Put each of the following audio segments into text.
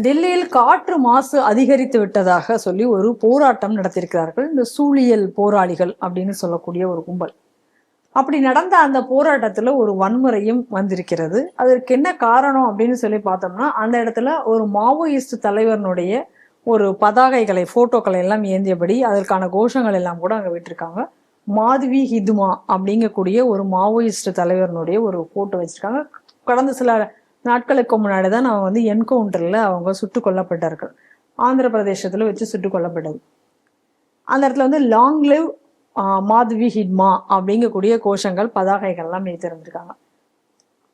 டெல்லியில் காற்று மாசு அதிகரித்து விட்டதாக சொல்லி ஒரு போராட்டம் நடத்தியிருக்கிறார்கள் இந்த சூழியல் போராளிகள் அப்படின்னு சொல்லக்கூடிய ஒரு கும்பல். அப்படி நடந்த அந்த போராட்டத்துல ஒரு வன்முறையும் வந்திருக்கிறது. அதற்கு என்ன காரணம் அப்படின்னு சொல்லி பார்த்தோம்னா, அந்த இடத்துல ஒரு மாவோயிஸ்ட் தலைவனுடைய ஒரு பதாகைகளை போட்டோக்களை எல்லாம் ஏந்தியபடி அதற்கான கோஷங்கள் எல்லாம் கூட அங்க விட்டுருக்காங்க. மாதவி ஹிதுமா அப்படிங்கக்கூடிய ஒரு மாவோயிஸ்ட் தலைவனுடைய ஒரு போட்டோ வச்சிருக்காங்க. கடந்த சில நாட்களுக்கு முன்னாடி தான் நான் வந்து என்கவுண்டர்ல அவங்க சுட்டுக் கொல்லப்பட்டார்கள். ஆந்திர பிரதேசத்துல வச்சு சுட்டுக் கொல்லப்பட்டது. அந்த இடத்துல வந்து லாங் லிவ் மாதவி ஹிட்மா அப்படிங்கக்கூடிய கோஷங்கள் பதாகைகள்லாம் வைத்திருந்திருக்காங்க.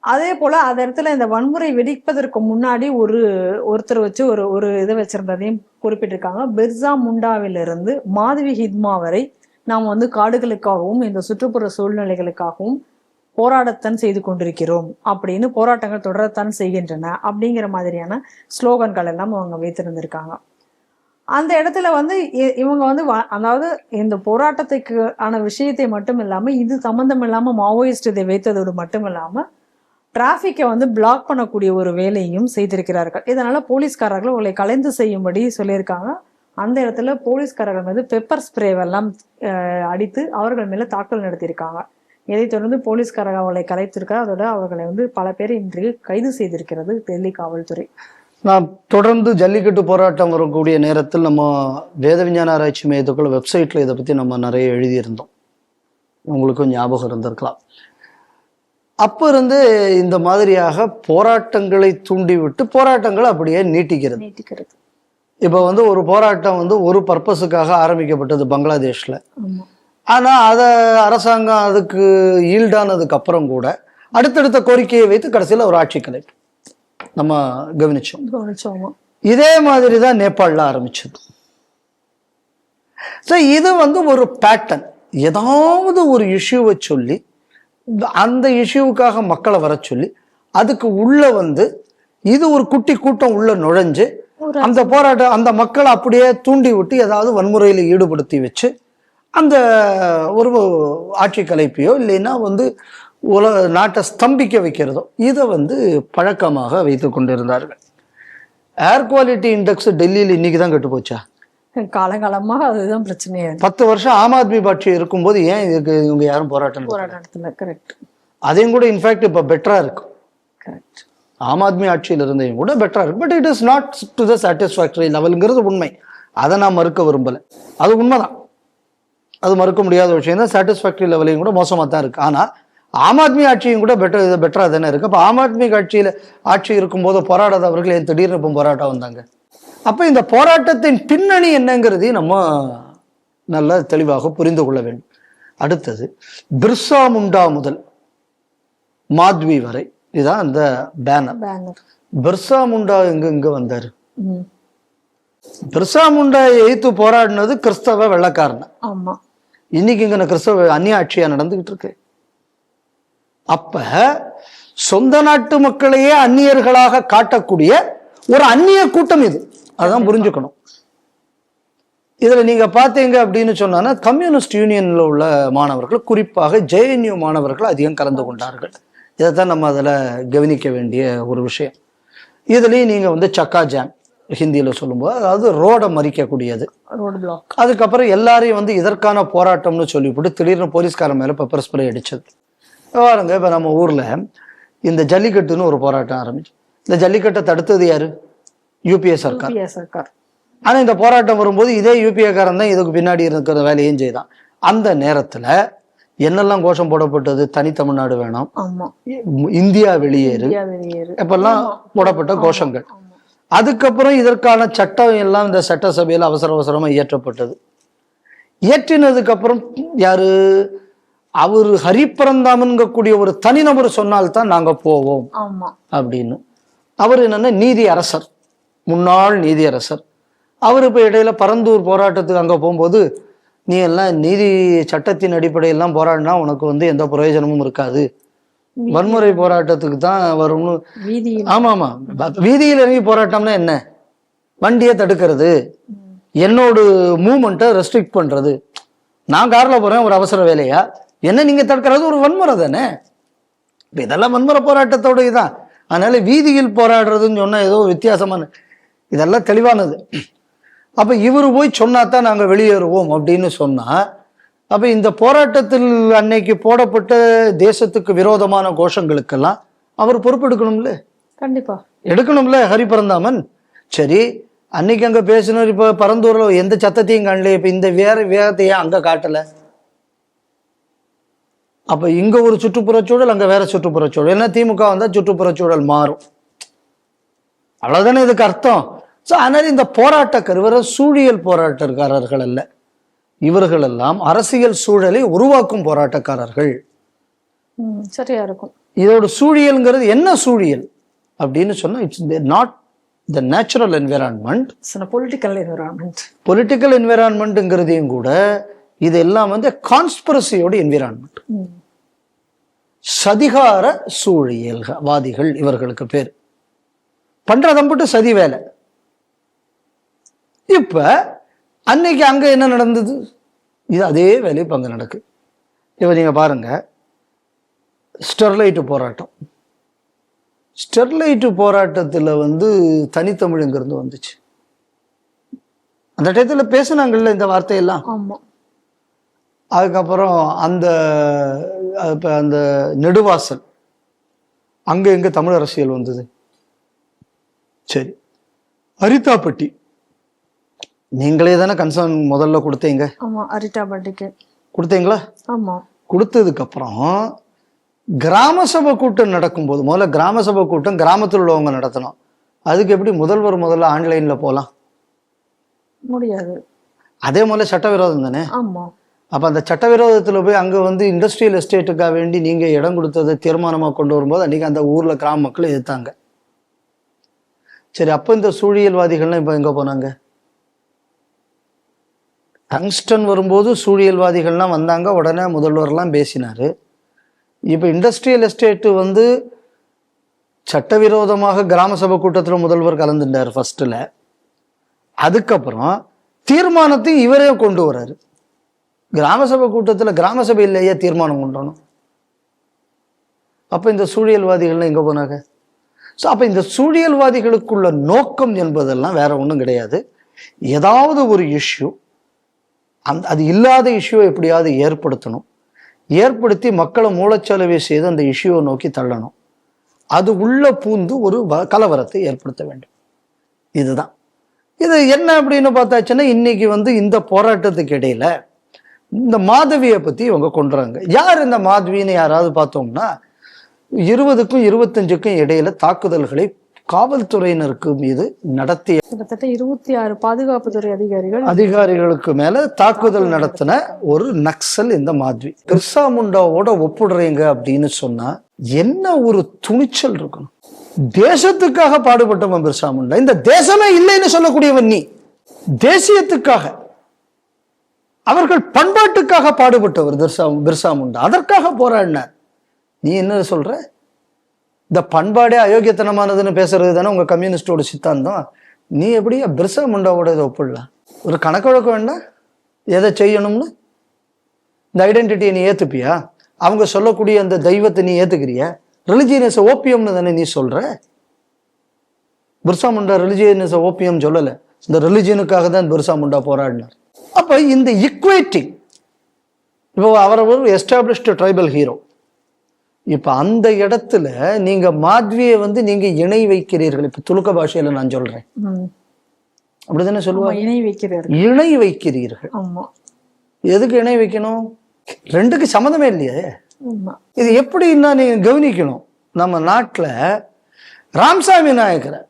அதே போல அந்த இடத்துல இந்த வன்முறை வெடிப்பதற்கு முன்னாடி ஒருத்தர் வச்சு ஒரு இதை வச்சிருந்ததையும் குறிப்பிட்டிருக்காங்க. பிர்சா முண்டாவிலிருந்து மாதவி ஹிட்மா வரை நாம் வந்து காடுகளுக்காகவும் இந்த சுற்றுப்புற சூழ்நிலைகளுக்காகவும் போராடத்தான் செய்து கொண்டிருக்கிறோம் அப்படின்னு போராட்டங்கள் தொடரத்தான் செய்கின்றன அப்படிங்கிற மாதிரியான ஸ்லோகன்கள் எல்லாம் அவங்க வைத்திருந்திருக்காங்க. அந்த இடத்துல வந்து இவங்க வந்து அதாவது இந்த போராட்டத்துக்கு ஆன விஷயத்தை மட்டும் இல்லாம இது சம்பந்தம் இல்லாம மாவோயிஸ்ட் இதை வைத்ததோடு மட்டும் இல்லாம டிராபிக்கை வந்து பிளாக் பண்ணக்கூடிய ஒரு வேலையும் செய்திருக்கிறார்கள். இதனால போலீஸ்காரர்கள் அவங்களை கலைந்து செய்யும்படி சொல்லியிருக்காங்க. அந்த இடத்துல போலீஸ்காரர்கள் மீது பெப்பர் ஸ்ப்ரேவெல்லாம் அடித்து அவர்கள் மேல தாக்கல் நடத்தியிருக்காங்க. இதை தொடர்ந்து போலீஸ்காரர்கள் அவர்களை கலைத்திருக்கார். அதோட அவர்களை வந்து பல பேர் இன்றைக்கு கைது செய்திருக்கிறது டெல்லி காவல்துறை. நான் தொடர்ந்து ஜல்லிக்கட்டு போராட்டம் வரக்கூடிய நேரத்தில் நம்ம வேத விஞ்ஞான ஆராய்ச்சி மையத்துக்குள்ள வெப்சைட்ல இதை பத்தி நம்ம நிறைய எழுதியிருந்தோம். உங்களுக்கும் ஞாபகம் இருந்திருக்கலாம். அப்ப இருந்து இந்த மாதிரியாக போராட்டங்களை தூண்டிவிட்டு போராட்டங்களை அப்படியே நீட்டிக்கிறது. இப்ப வந்து ஒரு போராட்டம் வந்து ஒரு பர்பஸுக்காக ஆரம்பிக்கப்பட்டது பங்களாதேஷ்ல. ஆனா அரசாங்கம் அதுக்கு ஈல்டானதுக்கு அப்புறம் கூட அடுத்தடுத்த கோரிக்கையை வைத்து கடைசியில ஒரு ஆட்சி கலைப்பு நம்ம கவனிச்சோம். இதே மாதிரிதான் நேபாளில் ஆரம்பிச்சது. இது வந்து ஒரு பேட்டர்ன். ஏதாவது ஒரு இஷ்யூவை சொல்லி அந்த இஷ்யூவுக்காக மக்களை வர சொல்லி அதுக்கு உள்ள வந்து இது ஒரு குட்டி கூட்டம் உள்ள நுழைஞ்சு அந்த போராட்டம் அந்த மக்களை அப்படியே தூண்டி விட்டு ஏதாவது வன்முறையில ஈடுபடுத்தி வச்சு அந்த ஒரு ஆட்சி கலைப்பையோ இல்லைன்னா வந்து நாட்டை ஸ்தம்பிக்க வைக்கிறதோ இதை வந்து பழக்கமாக வைத்து கொண்டிருந்தார்கள். ஏர் குவாலிட்டி இண்டெக்ஸ் டெல்லியில் இன்னைக்கு தான் கெட்டு போச்சா? காலகாலமாக அதுதான் பிரச்சனையா. 10 வருஷம் ஆம் ஆத்மி ஆட்சி இருக்கும்போது ஏன் இதுக்கு இவங்க யாரும் போராட்டம் நடத்தல? கரெக்ட். அதையும் கூட இன்ஃபேக்ட் இப்ப பெட்டரா இருக்கும். கரெக்ட். ஆம் ஆத்மி ஆட்சியில் இருந்தையும் கூட பெட்டரா இருக்கு. But it is not to the satisfactory லெவலுங்கிறது உண்மை. அதை நான் மறுக்க விரும்பல. அது உண்மைதான். அது மறுக்க முடியாத விஷயம் தான். சாட்டிஸ்ஃபேக்டரி லெவலையும் கூட மோசமாக தான் இருக்கு. ஆனால் ஆம் ஆத்மி ஆட்சியும் கூட பெட்டரா தானே இருக்கு. அப்போ ஆம் ஆத்மி ஆட்சி இருக்கும்போது போராடாதவர்கள் ஏன் திடீர்னு இப்போ போராட்டம் வந்தாங்க? அப்போ இந்த போராட்டத்தின் பின்னணி என்னங்கிறதையும் நம்ம நல்லா தெளிவாக புரிந்து கொள்ள வேண்டும். அடுத்தது பிர்சா முண்டா முதல் மாத்வி வரை இதுதான் அந்த பேனர். பிர்சா முண்டா இங்க வந்தாரு. பிர்சா முண்டா எய்த்து போராடினது கிறிஸ்தவ வெள்ளக்காரன். ஆமா. இன்னைக்கு இங்க கிறிஸ்தவ அந்நிய ஆட்சியா நடந்துகிட்டு இருக்கு. அப்ப சொந்த நாட்டு மக்களையே அந்நியர்களாக காட்டக்கூடிய ஒரு அந்நிய கூட்டம் இது. அதான் புரிஞ்சுக்கணும். இதுல நீங்க பாத்தீங்க அப்படின்னு சொன்னா கம்யூனிஸ்ட் யூனியன்ல உள்ள மாணவர்கள், குறிப்பாக JNU மாணவர்கள் அதிகம் கலந்து கொண்டார்கள். இதைத்தான் நம்ம அதுல கவனிக்க வேண்டிய ஒரு விஷயம். இதுலயும் நீங்க வந்து சக்கா ஜாம் ஹிந்தியில சொல்லும்போது அதாவது ரோடை மறிக்கக்கூடியது, ரோடு பிளாக். அதுக்கப்புறம் எல்லாரையும் வந்து இதற்கான போராட்டம்னு சொல்லிவிட்டு திடீர்னு போலீஸ்காரன் மேல பெப்பர் ஸ்ப்ரே அடிச்சது. பாருங்க, இப்ப நம்ம ஊர்ல இந்த ஜல்லிக்கட்டுன்னு ஒரு போராட்டம் ஆரம்பிச்சு. இந்த ஜல்லிக்கட்டை தடுத்தது யாரு? UPA சர்க்கார். ஆனா இந்த போராட்டம் வரும்போது இதே UPA காரன் தான் இதுக்கு பின்னாடி இருக்கிற வேலையும் செய்தான். அந்த நேரத்துல என்னெல்லாம் கோஷம் போடப்பட்டது? தனி தமிழ்நாடு வேணும், இந்தியா வெளியேறு, இப்பெல்லாம் போடப்பட்ட கோஷங்கள். அதுக்கப்புறம் இதற்கான சட்டம் எல்லாம் இந்த சட்டசபையில் அவசரமா இயற்றப்பட்டது. இயற்றினதுக்கு அப்புறம் யாரு? அவரு ஹரிபரந்தாமன்கூடிய ஒரு தனிநபர் சொன்னால்தான் நாங்க போவோம் அப்படின்னு. அவர் என்னன்னா நீதி அரசர், முன்னாள் நீதி அரசர். அவர் இப்ப இடையில பரந்தூர் போராட்டத்துக்கு அங்க போகும்போது, நீ எல்லாம் நீதி சட்டத்தின் அடிப்படையெல்லாம் போராடினா உனக்கு வந்து எந்த பிரயோஜனமும் இருக்காது, வன்முறை போராட்டத்துக்கு தான் வரும்னு. ஆமா, வீதியில் இறங்கி போராட்டம்னா என்ன? வண்டியை தடுக்கிறது, என்னோட மூவ்மெண்ட்டை ரெஸ்ட்ரிக்ட் பண்றது. நான் கார்ல போறேன், ஒரு அவசர வேலையா, என்ன நீங்க தடுக்கிறது ஒரு வன்முறை தானே. இதெல்லாம் வன்முறை போராட்டத்தோட இதுதான். அதனால வீதியில் போராடுறதுன்னு சொன்னா ஏதோ வித்தியாசமான இதெல்லாம் தெளிவானது. அப்ப இவரு போய் சொன்னாதான் நாங்க வெளியேறுவோம் அப்படின்னு சொன்னா, அப்ப இந்த போராட்டத்தில் அன்னைக்கு போடப்பட்ட தேசத்துக்கு விரோதமான கோஷங்களுக்கெல்லாம் அவர் பொறுப்பெடுக்கணும்ல. கண்டிப்பா எடுக்கணும்ல ஹரி பரந்தாமன். சரி, அன்னைக்கு அங்க பேசினார், இப்ப பரந்தூர்ல எந்த சத்தத்தையும் காணல, இப்ப இந்த வேகத்தையே அங்க காட்டல. அப்ப இங்க ஒரு சுற்றுப்புறச்சூழல், அங்க வேற சுற்றுப்புறச்சூழல். ஏன்னா திமுக வந்தா சுற்றுப்புறச்சூழல் மாறும், அவ்வளவுதானே இதுக்கு அர்த்தம். அதனால இந்த போராட்டக்காரர் சூழியல் போராட்டக்காரர்கள் அல்ல, இவர்கள் எல்லாம் அரசியல் சூழலை உருவாக்கும் போராட்டக்காரர்கள். சரியா இருக்கும். இதோட சூழியல்ங்கிறது என்ன சூழியல் அப்படின்னு சொன்னா, it's not the natural environment, political environment. பொலிட்டிக்கல் என்விரான்மெண்ட்ங்கிறதையும் கூட இது எல்லாம் வந்து கான்ஸ்பிரசியோட என்விரான்மெண்ட், சதிகார சூழியல்வாதிகள் இவர்களுக்கு பேர். பண்றதம்பிட்டு சதி வேலை. இப்ப அன்னைக்கு அங்க என்ன நடந்தது, இது அதே வேலை இப்ப அங்க நடக்கு. இப்ப நீங்க பாருங்க, ஸ்டெர்லைட் போராட்டம். ஸ்டெர்லைட் போராட்டத்துல வந்து தனித்தமிழ்ங்கிறது வந்துச்சு. அந்த டயத்துல பேசினாங்கல்ல இந்த வார்த்தையெல்லாம். அதுக்கப்புறம் அந்த அந்த நெடுவாசல் அங்க எங்க தமிழ் அரசியல் வந்தது. சரி, அரிதாப்பட்டி நீங்களே தானே கன்சர்ன் முதல்ல கொடுத்தீங்க. அரிதாப்பட்டிக்கு கொடுத்தீங்களா? கொடுத்ததுக்கு அப்புறம் கிராம சபை கூட்டம் நடக்கும்போது, முதல்ல கிராம சபை கூட்டம் கிராமத்தில் உள்ளவங்க நடத்தணும். அதுக்கு எப்படி முதல்ல ஆன்லைன்ல போலாம்? முடியாது. அதே முதல்ல சட்டவிரோதம் தானே. அப்ப அந்த சட்டவிரோதத்துல போய் அங்க வந்து இண்டஸ்ட்ரியல் எஸ்டேட்டுக்காக வேண்டி நீங்க இடம் கொடுத்ததை தீர்மானமா கொண்டு வரும்போது அன்னைக்கு அந்த ஊர்ல கிராம மக்கள் எதிர்த்தாங்க. சரி, அப்ப இந்த சூழியல்வாதிகள்லாம் இப்ப எங்க போனாங்க? டங்ஸ்டன் வரும்போது சூழியல்வாதிகள்லாம் வந்தாங்க, உடனே முதல்வர்லாம் பேசினாரு. இப்ப இண்டஸ்ட்ரியல் எஸ்டேட்டு வந்து சட்டவிரோதமாக கிராம சபை கூட்டத்தில் முதல்வர் கலந்துட்டார் ஃபர்ஸ்ட்ல. அதுக்கப்புறம் தீர்மானத்தையும் இவரே கொண்டு வர்றாரு. கிராம சபை கூட்டத்துல கிராம சபையிலேயே தீர்மானம் கொண்டு வரணும். அப்ப இந்த சூழியல்வாதிகள்லாம் எங்க போனாங்க? அப்ப இந்த சூழியல்வாதிகளுக்குள்ள நோக்கம் என்பதெல்லாம் வேற ஒன்றும் கிடையாது. ஏதாவது ஒரு இஷ்யூ, அது இல்லாத இஷ்யூ எப்படியாவது ஏற்படுத்தணும், ஏற்படுத்தி மக்களை மூளைச்சலவை செய்து அந்த இஷ்யூவை நோக்கி தள்ளணும், அது உள்ள பூந்து ஒரு கலவரத்தை ஏற்படுத்த வேண்டும். இதுதான் இது. என்ன அப்படின்னு பார்த்தாச்சுன்னா, இன்னைக்கு வந்து இந்த போராட்டத்துக்கு இடையில இந்த மாதவியை பத்தி இவங்க கொண்டுறாங்க. யார் இந்த மாதவின்னு யாராவது பார்த்தோம்னா, 20க்கும் 25க்கும் இடையில தாக்குதல்களை காவல்துறையினருக்கு மீது நடத்திய கிட்டத்தட்ட 26 பாதுகாப்புத்துறை அதிகாரிகளுக்கு மேல தாக்குதல் நடத்தின ஒரு நக்சல் இந்த மாதவி. பிர்சா முண்டாவோட ஒப்புடுறீங்க அப்படின்னு சொன்னா என்ன ஒரு துணிச்சல் இருக்கணும். தேசத்துக்காக பாடுபட்டவன் பிர்சா முண்டா. இந்த தேசமே இல்லைன்னு சொல்லக்கூடியவன் நீ. தேசியத்துக்காக, அவர்கள் பண்பாட்டுக்காக பாடுபட்டவர் பிர்சா முண்டா. அதற்காக போராடினார். நீ என்ன சொல்ற? இந்த பண்பாடே அயோக்கியத்தனமானதுன்னு பேசுறது தானே உங்க கம்யூனிஸ்டோட சித்தாந்தம். நீ எப்படியா பிர்சா முண்டாவோட இதை ஒப்பிடலாம்? ஒரு கணக்கு வழக்க வேண்டாம் எதை செய்யணும்னு? இந்த ஐடென்டிட்டியை நீ ஏத்துப்பியா? அவங்க சொல்லக்கூடிய அந்த தெய்வத்தை நீ ஏத்துக்கிறியா? ரிலிஜியஸ் ஓபியம்னு தானே நீ சொல்ற. பிர்சா முண்டா ரிலிஜியஸ் ஓபியம் சொல்லல, இந்த ரிலிஜியனுக்காக தான் பிர்சா முண்டா போராடினார். அப்ப இந்த ஈக்வேட்டி, இப்போ அவர் ஒரு எஸ்டாப்ளிஷ்டு ட்ரைபல் ஹீரோ. இப்ப அந்த இடத்துல நீங்க மாத்வியை வந்து நீங்க இணை வைக்கிறீர்கள். இப்ப துலுக்க பாஷையில நான் சொல்றேன், அப்படிதானே சொல்லுவாங்க, இணை வைக்கிறீர்கள். எதுக்கு இணை வைக்கணும்? ரெண்டுக்கு சம்மந்தமே இல்லையே. இது எப்படின்னா நீங்க கவனிக்கணும். நம்ம நாட்டுல ராமசாமி நாயக்கரை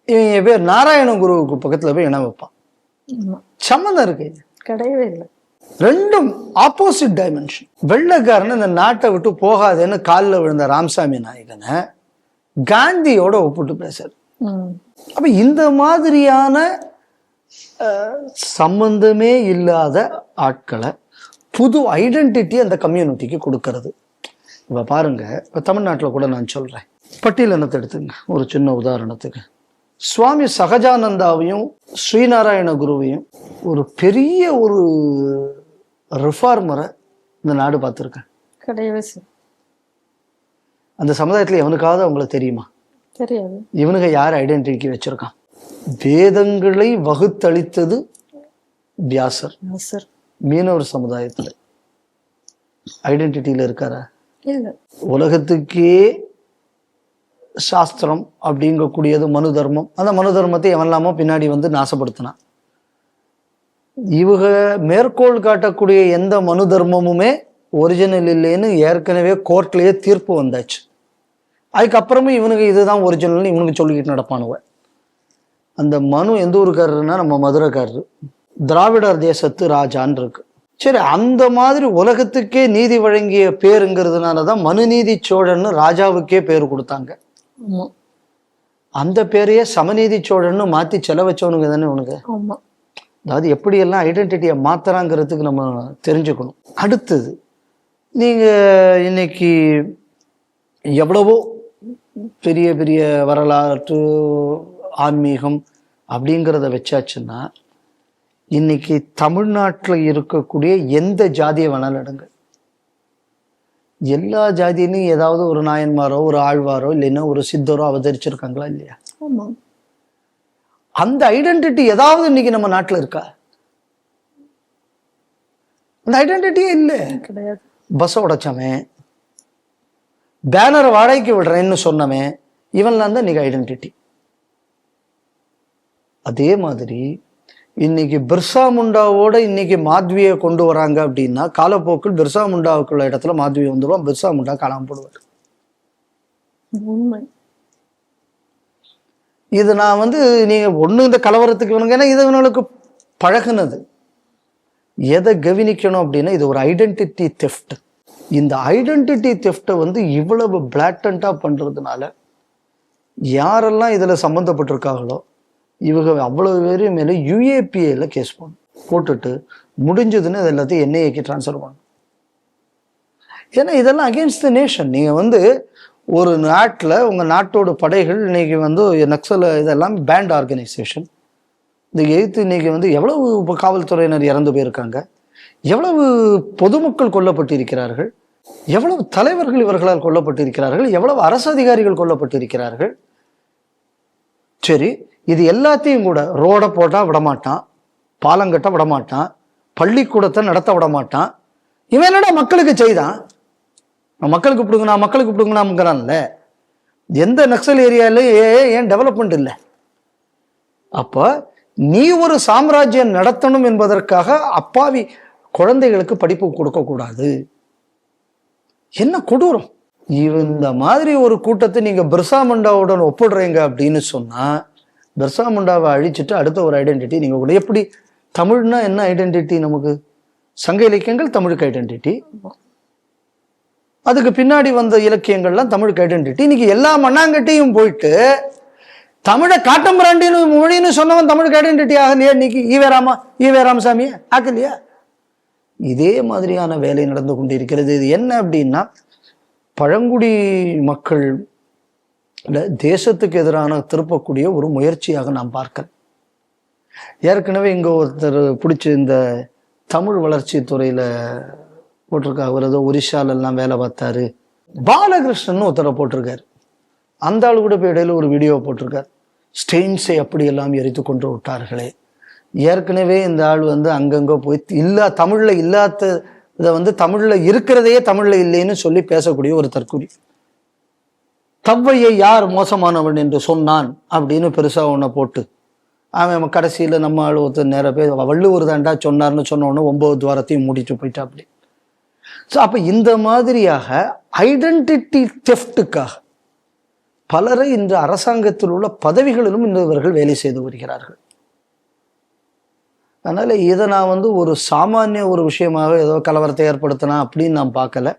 இவங்க பேர் நாராயண குருவுக்கு பக்கத்துல போய் இணை வைப்பான். சம்மந்தம் இருக்கு? கிடையவே இல்லை. ரெண்டும் ஆப்போசிட் டைமென்ஷன். வெள்ளைக்காரன் இந்த நாட்டை விட்டு போகாதேன்னு காலில் விழுந்த ராமசாமி நாயகனை காந்தியோட ஒப்பிட்டு பேசுறாரு. அப்ப இந்த மாதிரியான சம்பந்தமே இல்லாத ஆட்களை புது ஐடென்டிட்டி அந்த கம்யூனிட்டிக்கு கொடுக்கறது. இப்ப பாருங்க, இப்ப தமிழ்நாட்டில் கூட நான் சொல்றேன், பட்டியலினத்தை எடுத்துங்க ஒரு சின்ன உதாரணத்துக்கு. சுவாமி சகஜானந்தாவையும் ஸ்ரீநாராயண குருவையும் ஒரு பெரிய ஒரு ரிஃபார்மரை இந்த நாடு பார்த்துருக்கேன். கிடையவே. அந்த சமுதாயத்தில் எவனுக்காவது அவங்கள தெரியுமா? தெரியாது. இவனுங்க யார் ஐடென்டிட்டி வச்சிருக்கான்? வேதங்களை வகுத்தளித்தது வியாசர். சார் மீனவர் சமுதாயத்துல ஐடென்டிட்டியில இருக்காரா? இல்ல. உலகத்துக்கே சாஸ்திரம் அப்படிங்கக்கூடியது மனு தர்மம். அந்த மனு தர்மத்தை எவன்லாமோ பின்னாடி வந்து நாசப்படுத்தினான். இவங்க மேற்கோள் காட்டக்கூடிய எந்த மனு தர்மமுமே ஒரிஜினல் இல்லைன்னு ஏற்கனவே கோர்ட்லயே தீர்ப்பு வந்தாச்சு. அதுக்கப்புறமும் இவனுக்கு இதுதான் ஒரிஜினல்னு இவனுக்கு சொல்லிக்கிட்டு நடப்பானுவ. அந்த மனு எந்த ஊருக்காரருன்னா நம்ம மதுரைக்காரரு, திராவிடர் தேசத்து ராஜான் இருக்கு. சரி, அந்த மாதிரி உலகத்துக்கே நீதி வழங்கிய பேருங்கிறதுனாலதான் மனுநீதி சோழன்னு ராஜாவுக்கே பேர் கொடுத்தாங்க. அந்த பேரையே சமநீதி சோழன்னு மாத்தி செல வச்சவனுங்க தானே உனக்கு. அதாவது எப்படியெல்லாம் ஐடென்டிட்டியை மாத்துறாங்கிறதுக்கு நம்ம தெரிஞ்சுக்கணும். அடுத்தது, நீங்க இன்னைக்கு எவ்வளவோ பெரிய பெரிய வரலாற்று ஆன்மீகம் அப்படிங்கிறத வச்சாச்சுன்னா, இன்னைக்கு தமிழ்நாட்டில் இருக்கக்கூடிய எந்த ஜாதியை வேணாலும் எடுங்க, எல்லா ஜாதியிலையும் ஏதாவது ஒரு நாயன்மாரோ ஒரு ஆழ்வாரோ இல்லைன்னா ஒரு சித்தரோ அவதரிச்சிருக்காங்களா இல்லையா? அந்த ஐடென்டிட்டி ஏதாவது இன்னைக்கு நம்ம நாட்டில் இருக்கா? அந்த ஐடென்டிட்டியே இல்லை. கிடையாது. பஸ்ஸை உடைச்சவன், பேனரை வாடகைக்கு விடுறேன்னு சொன்னவன், இவன்லாம் தான் இன்னைக்கு ஐடென்டிட்டி. அதே மாதிரி இன்னைக்கு பிர்சா முண்டாவோட இன்னைக்கு மாத்வியை கொண்டு வராங்க அப்படின்னா, காலப்போக்கில் பிர்சா முண்டாவுக்குள்ள இடத்துல மாத்வி வந்துடுவான், பிர்சா முண்டா காணாம போடுவார். இது நான் வந்து நீங்க ஒண்ணு இந்த கலவரத்துக்கு இவனுங்க, ஏன்னா இது இவனுக்கு பழகுனது. எதை கவனிக்கணும் அப்படின்னா, இது ஒரு ஐடென்டிட்டி தெஃப்ட். இந்த ஐடென்டிட்டி தெஃப்டை வந்து இவ்வளவு பிளாட்டண்டா பண்றதுனால யாரெல்லாம் இதுல சம்பந்தப்பட்டிருக்காங்களோ இவங்க அவ்வளவு பேரு மேல யுஏபிஏல கேஸ் போட்டுட்டு முடிஞ்சதுன்னு இது எல்லாத்தையும் என்ஐஏக்கு டிரான்ஸ்ஃபர் பண்ணும். ஏன்னா இதெல்லாம் அகேன்ஸ்ட் த நேஷன். நீங்க வந்து ஒரு நாட்டில் உங்க நாட்டோட படைகள் இன்னைக்கு வந்து நக்சல் இதெல்லாம் பேண்ட் ஆர்கனைசேஷன். இந்த எய்த்து இன்னைக்கு வந்து எவ்வளவு காவல்துறையினர் இறந்து போயிருக்காங்க, எவ்வளவு பொதுமக்கள் கொல்லப்பட்டிருக்கிறார்கள், எவ்வளவு தலைவர்கள் இவர்களால் கொல்லப்பட்டிருக்கிறார்கள், எவ்வளவு அரசு அதிகாரிகள் கொல்லப்பட்டிருக்கிறார்கள். சரி, இது எல்லாத்தையும் கூட ரோட போட்டா விடமாட்டான், பாலங்கட்ட விடமாட்டான், பள்ளிக்கூடத்தை நடத்த விடமாட்டான். இவன் என்னடா மக்களுக்கு செய்தான்? மக்களுக்கு பிடுங்கண்ணா மக்களுக்கு பிடுங்கண்ணாங்கிறான்ல. எந்த நக்சல் ஏரியால ஏன் டெவலப்மெண்ட் இல்லை? அப்ப நீ ஒரு சாம்ராஜ்யம் நடத்தணும் என்பதற்காக அப்பாவி குழந்தைகளுக்கு படிப்பு கொடுக்க கூடாது. என்ன கொடூரம்! இந்த மாதிரி ஒரு கூட்டத்தை நீங்க பிர்சா முண்டாவுடன் ஒப்பிடுறீங்க அப்படின்னு சொன்னா, பிர்சா முண்டாவை அழிச்சிட்டு அடுத்த ஒரு ஐடென்டிட்டி நீங்க கூட எப்படி? தமிழ்னா என்ன ஐடென்டிட்டி நமக்கு? சங்க இலக்கியங்கள் தமிழுக்கு ஐடென்டிட்டி, அதுக்கு பின்னாடி வந்த இலக்கியங்கள்லாம் தமிழுக்கு ஐடென்டிட்டி. இன்னைக்கு எல்லா மண்ணாங்கட்டையும் போயிட்டு தமிழை காட்டம்பராண்டின்னு மொழின்னு சொன்னவன் தமிழுக்கு ஐடென்டிட்டி ஆகலையா? இன்னைக்கு ஈவே ராமசாமியே ஆக்கலையா? இதே மாதிரியான வேலை நடந்து கொண்டிருக்கிறது. இது என்ன அப்படின்னா, பழங்குடி மக்கள் தேசத்துக்கு எதிரான திருப்பக்கூடிய ஒரு முயற்சியாக நாம் பார்க்க. ஏற்கனவே இங்க ஒருத்தர் பிடிச்சி இந்த தமிழ் வளர்ச்சி துறையில போட்டிருக்காரு. அவர் ஏதோ ஒரிசாலெல்லாம் வேலை பார்த்தாரு, பாலகிருஷ்ணன் ஒருத்தரை போட்டிருக்காரு. அந்த ஆளு கூட போய் இடையில ஒரு வீடியோ போட்டிருக்காரு, ஸ்டெயின்ஸை அப்படி எல்லாம் எரித்து கொண்டு விட்டார்களே. ஏற்கனவே இந்த ஆள் வந்து அங்கங்க போய் தமிழ்ல இல்லாத இதை வந்து தமிழ்ல இருக்கிறதையே தமிழ்ல இல்லைன்னு சொல்லி பேசக்கூடிய ஒரு தற்குறி. தவ்வையை யார் மோசமானவன் என்று சொன்னான் அப்படின்னு பெருசா ஒன்ன போட்டு அவன் கடைசியில நம்ம ஆள் ஒருத்தர் நேர போய் வள்ளுவர் தாண்டா சொன்னார்னு சொன்ன உடனே 9 துவாரத்தையும் மூடிட்டு போயிட்டா அப்படி. ஸோ அப்ப இந்த மாதிரியாக ஐடென்டிட்டி தெஃப்டுக்காக பலரை இன்று அரசாங்கத்தில் உள்ள பதவிகளிலும் இவர்கள் வேலை செய்து வருகிறார்கள். அதனால இதை நான் வந்து ஒரு சாமானிய ஒரு விஷயமாக ஏதோ கலவரத்தை ஏற்படுத்தினா அப்படின்னு நான் பார்க்கல.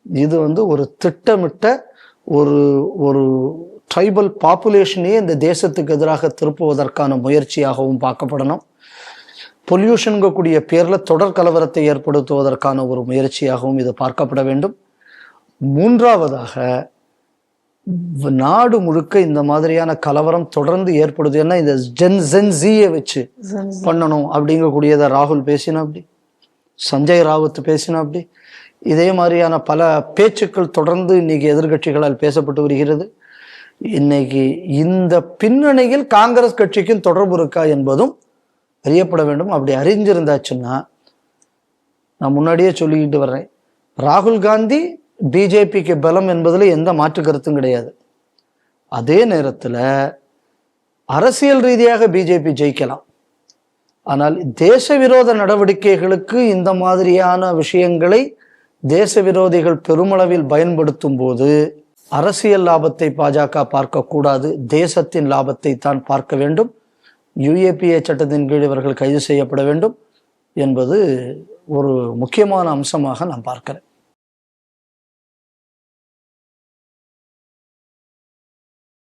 இது வந்து ஒரு திட்டமிட்ட ஒரு ட்ரைபல் பாப்புலேஷனையே இந்த தேசத்துக்கு எதிராக திருப்புவதற்கான முயற்சியாகவும் பார்க்கப்படணும். பொல்யூஷன்க கூடிய பேர்ல தொடர் கலவரத்தை ஏற்படுத்துவதற்கான ஒரு முயற்சியாகவும் இது பார்க்கப்பட வேண்டும். மூன்றாவதாக, நாடு முழுக்க இந்த மாதிரியான கலவரம் தொடர்ந்து ஏற்படுது. ஏன்னா இந்த ஜென்சியை வச்சு பண்ணணும் அப்படிங்கக்கூடியதை ராகுல் பேசினா அப்படி, சஞ்சய் ராவத் பேசினா அப்படி, இதே மாதிரியான பல பேச்சுக்கள் தொடர்ந்து இன்னைக்கு எதிர்கட்சிகளால் பேசப்பட்டு வருகிறது. இன்னைக்கு இந்த பின்னணியில் காங்கிரஸ் கட்சிக்கும் தொடர்பு இருக்கா என்பதும் அறியப்பட வேண்டும். அப்படி அறிஞ்சிருந்தாச்சுன்னா, நான் முன்னாடியே சொல்லிக்கிட்டு வர்றேன், ராகுல் காந்தி பிஜேபிக்கு பலம் என்பதில் எந்த மாற்று கருத்தும் கிடையாது. அதே நேரத்தில் அரசியல் ரீதியாக பிஜேபி ஜெயிக்கலாம். ஆனால் தேச விரோத நடவடிக்கைகளுக்கு இந்த மாதிரியான விஷயங்களை தேச விரோதிகள் பெருமளவில் பயன்படுத்தும் போது அரசியல் லாபத்தை பாஜக பார்க்கக்கூடாது, தேசத்தின் லாபத்தை தான் பார்க்க வேண்டும். UAPA சட்டத்தின் கீழ் இவர்கள் கைது செய்யப்பட வேண்டும் என்பது ஒரு முக்கியமான அம்சமாக நான் பார்க்கிறேன்.